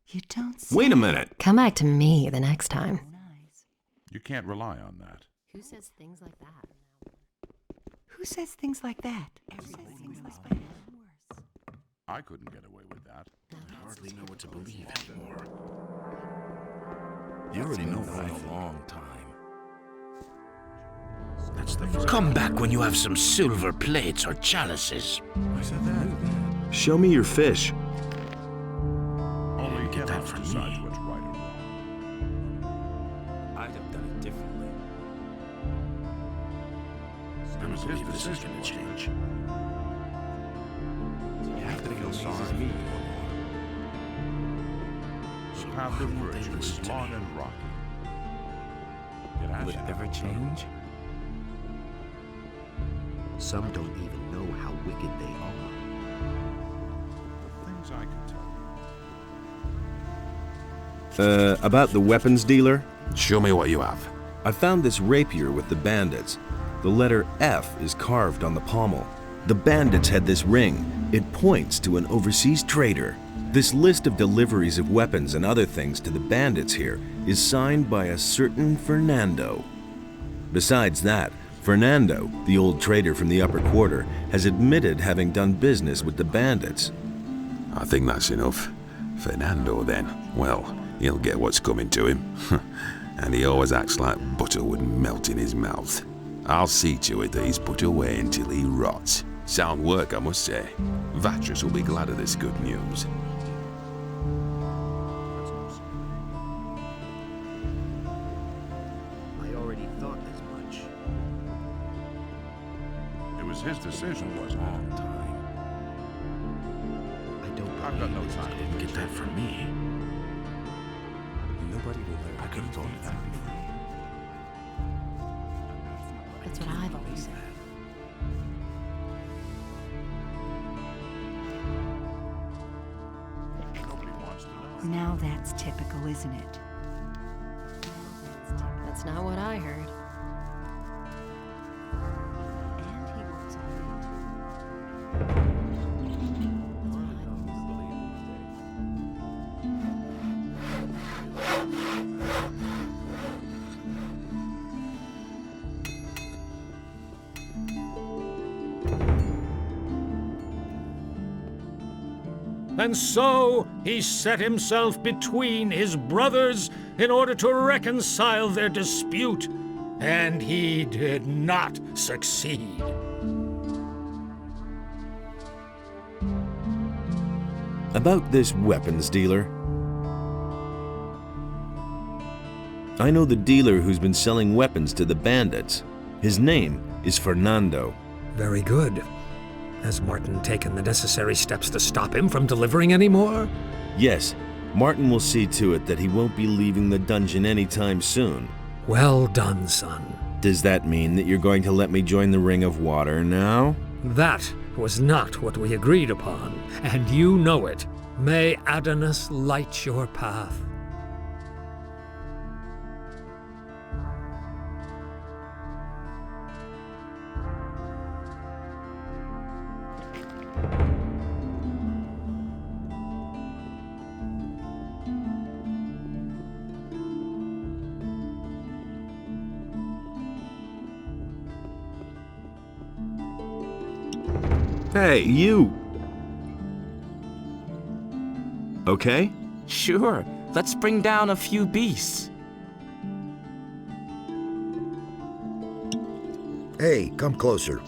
Speaker 2: You don't say.
Speaker 5: Wait a minute.
Speaker 16: Come back to me the next time.
Speaker 11: You can't rely on that.
Speaker 16: Who says things like that?
Speaker 2: Who says things like that?
Speaker 11: I couldn't get away with that.
Speaker 17: I hardly know what to believe anymore. You already know that
Speaker 3: a long time.
Speaker 17: That's the first. Come back when you have some silver plates or chalices.
Speaker 3: I said that.
Speaker 5: Show me your fish.
Speaker 11: Only
Speaker 17: get that from
Speaker 11: decides
Speaker 17: me.
Speaker 11: what's right or wrong.
Speaker 3: I'd have done it differently.
Speaker 11: It was his decision,
Speaker 17: to change.
Speaker 3: You have to feel sorry for me.
Speaker 11: The path of virtue is long and rocky. It has
Speaker 3: Will it
Speaker 11: to
Speaker 3: ever
Speaker 11: happen.
Speaker 3: change?
Speaker 1: Some don't even know how wicked they are.
Speaker 11: The things I can tell you.
Speaker 5: About the weapons dealer?
Speaker 8: Show me what you have.
Speaker 5: I found this rapier with the bandits. The letter F is carved on the pommel. The bandits had this ring. It points to an overseas trader. This list of deliveries of weapons and other things to the bandits here is signed by a certain Fernando. Besides that, Fernando, the old trader from the upper quarter, has admitted having done business with the bandits.
Speaker 8: I think that's enough. Fernando, then. Well, he'll get what's coming to him. And he always acts like butter would melt in his mouth. I'll see to it that he's put away until he rots. Sound work, I must say. Vatras will be glad of this good news.
Speaker 1: I already thought as much.
Speaker 11: It was his decision, wasn't it?
Speaker 1: I don't
Speaker 11: I've got no time.
Speaker 17: Didn't get that from me.
Speaker 3: No
Speaker 11: I could have told you that before.
Speaker 16: That's what I've always said.
Speaker 2: Now that's typical, isn't it?
Speaker 16: That's not what I heard.
Speaker 2: And he works all
Speaker 4: And so he set himself between his brothers in order to reconcile their dispute, and he did not succeed.
Speaker 5: About this weapons dealer. I know the dealer who's been selling weapons to the bandits. His name is Fernando.
Speaker 4: Very good. Has Martin taken the necessary steps to stop him from delivering any more?
Speaker 5: Yes, Martin will see to it that he won't be leaving the dungeon anytime soon.
Speaker 4: Well done, son.
Speaker 5: Does that mean that you're going to let me join the Ring of Water now?
Speaker 4: That was not what we agreed upon, and you know it. May Adonis light your path.
Speaker 5: Hey, you! Okay?
Speaker 3: Sure, let's bring down a few beasts.
Speaker 13: Hey, come closer.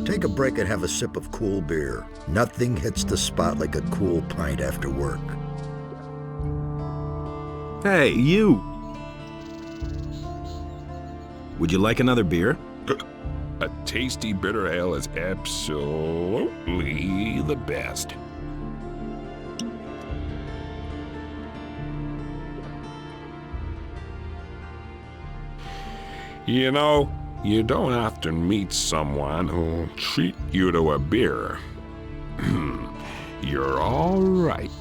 Speaker 13: Take a break and have a sip of cool beer. Nothing hits the spot like a cool pint after work.
Speaker 5: Hey, you! Would you like another beer?
Speaker 18: A tasty bitter ale is absolutely the best. You know, you don't often meet someone who'll treat you to a beer. You're all right.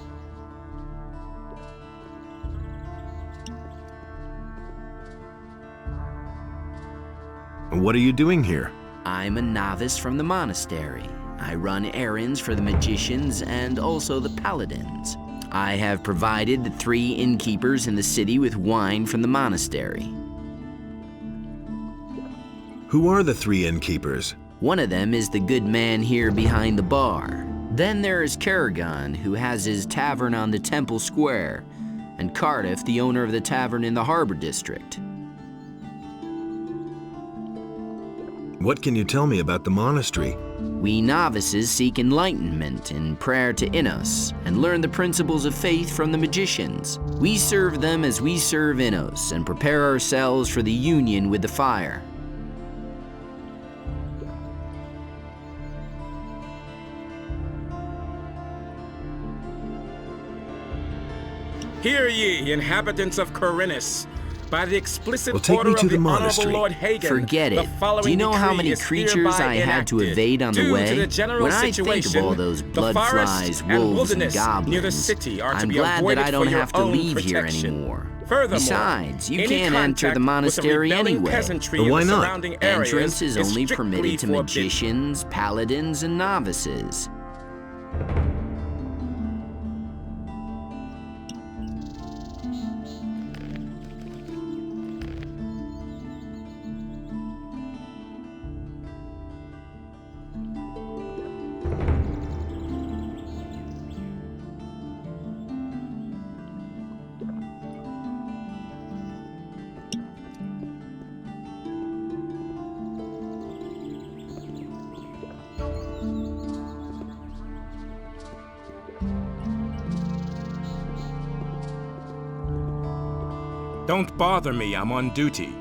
Speaker 5: What are you doing here?
Speaker 19: I'm a novice from the monastery. I run errands for the magicians and also the paladins. I have provided the 3 innkeepers in the city with wine from the monastery.
Speaker 5: Who are the 3 innkeepers?
Speaker 19: One of them is the good man here behind the bar. Then there is Kerrigan, who has his tavern on the Temple Square, and Cardiff, the owner of the tavern in the Harbor District.
Speaker 5: What can you tell me about the monastery?
Speaker 19: We novices seek enlightenment in prayer to Innos and learn the principles of faith from the magicians. We serve them as we serve Innos and prepare ourselves for the union with the fire.
Speaker 3: Hear ye, inhabitants of Corinus. By the explicit
Speaker 5: take
Speaker 3: order
Speaker 5: me to
Speaker 3: of the
Speaker 5: the
Speaker 3: Honorable
Speaker 5: monastery.
Speaker 3: Lord Hagen,
Speaker 19: Forget
Speaker 3: the
Speaker 19: it.
Speaker 3: following
Speaker 19: Do you know how
Speaker 3: decree
Speaker 19: many
Speaker 3: is
Speaker 19: creatures
Speaker 3: hereby
Speaker 19: I had to
Speaker 3: enacted.
Speaker 19: evade on the
Speaker 3: Due to
Speaker 19: way?
Speaker 3: the general
Speaker 19: When I think of
Speaker 3: situation,
Speaker 19: all those
Speaker 3: the
Speaker 19: blood
Speaker 3: forest
Speaker 19: flies,
Speaker 3: and
Speaker 19: wolves, and
Speaker 3: wilderness
Speaker 19: goblins,
Speaker 3: near the city are to
Speaker 19: I'm
Speaker 3: be
Speaker 19: glad
Speaker 3: avoided
Speaker 19: that I don't
Speaker 3: for your
Speaker 19: have to
Speaker 3: own
Speaker 19: leave here
Speaker 3: protection.
Speaker 19: anymore.
Speaker 3: Furthermore,
Speaker 19: Besides, you
Speaker 3: any
Speaker 19: can't enter
Speaker 3: contact
Speaker 19: the monastery
Speaker 3: with the rebelling
Speaker 19: anyway.
Speaker 3: peasantry
Speaker 5: But
Speaker 3: in
Speaker 5: why
Speaker 3: the
Speaker 5: not?
Speaker 3: surrounding areas
Speaker 19: Entrance is only
Speaker 3: strictly
Speaker 19: permitted to
Speaker 3: forbidden.
Speaker 19: magicians, paladins, and novices.
Speaker 3: Don't bother me, I'm on duty.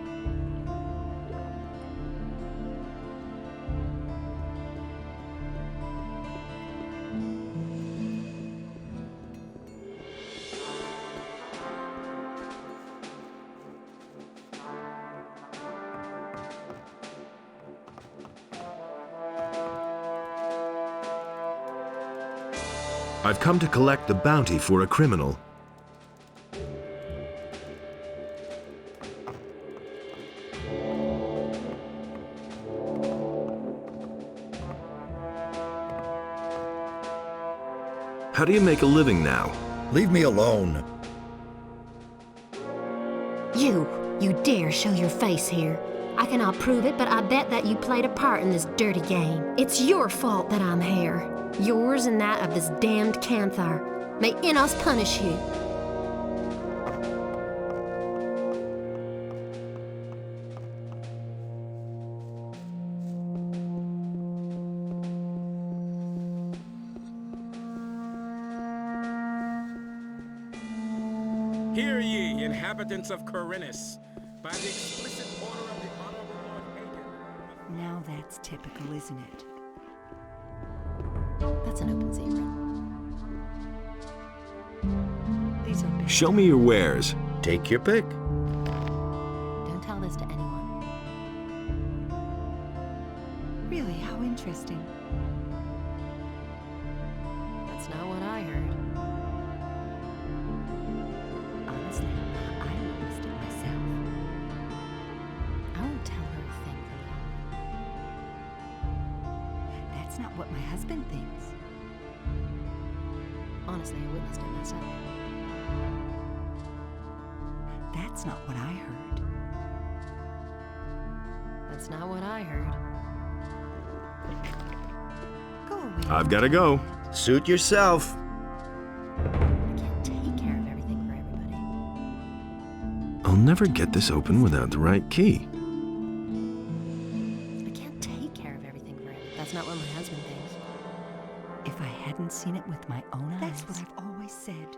Speaker 5: I've come to collect the bounty for a criminal. How do you make a living now?
Speaker 13: Leave me alone.
Speaker 16: You dare show your face here. I cannot prove it, but I bet that you played a part in this dirty game. It's your fault that I'm here. Yours and that of this damned Canthar. May Innos punish you.
Speaker 3: Hear ye, inhabitants of Corinus, by the explicit order of the Honorable Lord Hagen.
Speaker 2: Now that's typical, isn't it?
Speaker 16: That's an open secret.
Speaker 2: These are big.
Speaker 5: Show me your wares. Take your pick.
Speaker 16: Don't tell this to anyone.
Speaker 2: Really, how interesting.
Speaker 16: That's not what I heard.
Speaker 2: Honestly, I witnessed it myself.
Speaker 16: I won't tell her a thing for that.
Speaker 2: That's not what my husband thinks.
Speaker 16: Honestly, I witnessed it myself.
Speaker 2: That's not what I heard.
Speaker 16: That's not what I heard.
Speaker 2: Go away.
Speaker 5: I've got to go. Suit yourself.
Speaker 16: I can't take care of everything for everybody.
Speaker 5: I'll never get this open without the right key.
Speaker 16: I can't take care of everything for everybody. That's not what my husband thinks.
Speaker 2: If I hadn't seen it with my own eyes. That's what I've always said.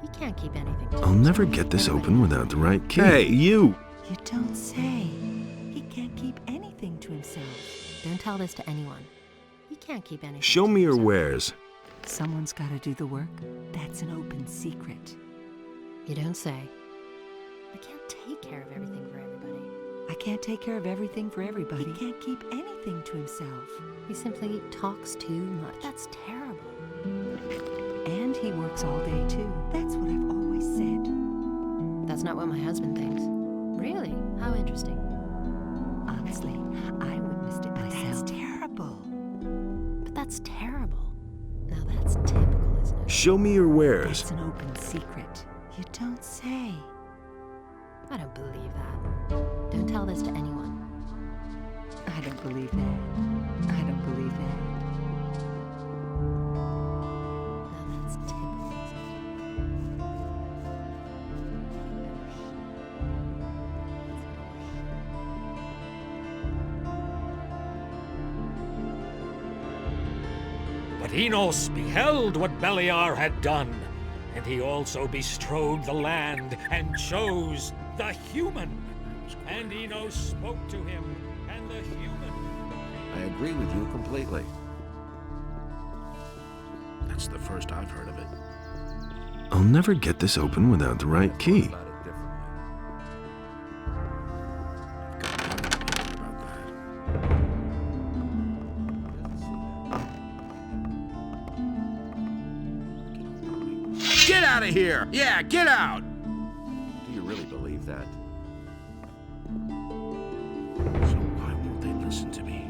Speaker 16: You can't keep anything to
Speaker 5: I'll never get this open without the right key. Hey, you!
Speaker 2: You don't say. He can't keep anything to himself.
Speaker 16: Don't tell this to anyone. You can't keep anything.
Speaker 5: Show me your wares.
Speaker 2: Someone's got to do the work. That's an open secret.
Speaker 16: You don't say. I can't take care of everything for everybody.
Speaker 2: I can't take care of everything for everybody. He can't keep anything to himself.
Speaker 16: He simply talks too much. That's terrible.
Speaker 2: And he works all day too. That's what I've always said.
Speaker 16: That's not what my husband thinks. Really? How interesting.
Speaker 2: Honestly, I witnessed it myself. That's terrible.
Speaker 16: But that's terrible. Now that's typical, isn't it?
Speaker 5: Show me your wares.
Speaker 2: That's an open secret. You don't say.
Speaker 16: I don't believe that. Don't tell this to anyone.
Speaker 2: I don't believe that. I don't believe that.
Speaker 16: Now that's typical,
Speaker 4: But Innos beheld what Beliar had done, and he also bestrode the land and chose the human. And Innos spoke to him, and the human...
Speaker 6: I agree with you completely. That's the first I've heard of it.
Speaker 5: I'll never get this open without the right key.
Speaker 14: Get out of here! Yeah, get out!
Speaker 6: Do you really believe that? So why won't they listen to me?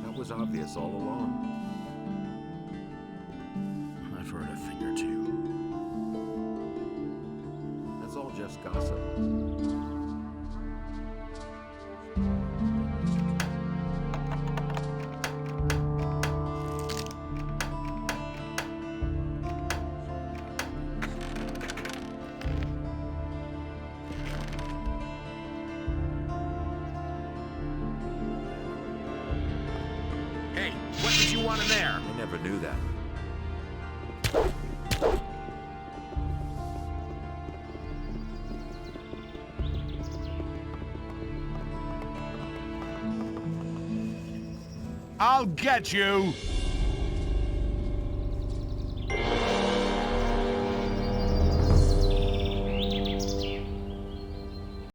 Speaker 6: That was obvious all along. I've heard a thing or two. That's all just gossip.
Speaker 14: Hey, what did you want in there?
Speaker 6: I never knew that.
Speaker 14: I'll get you!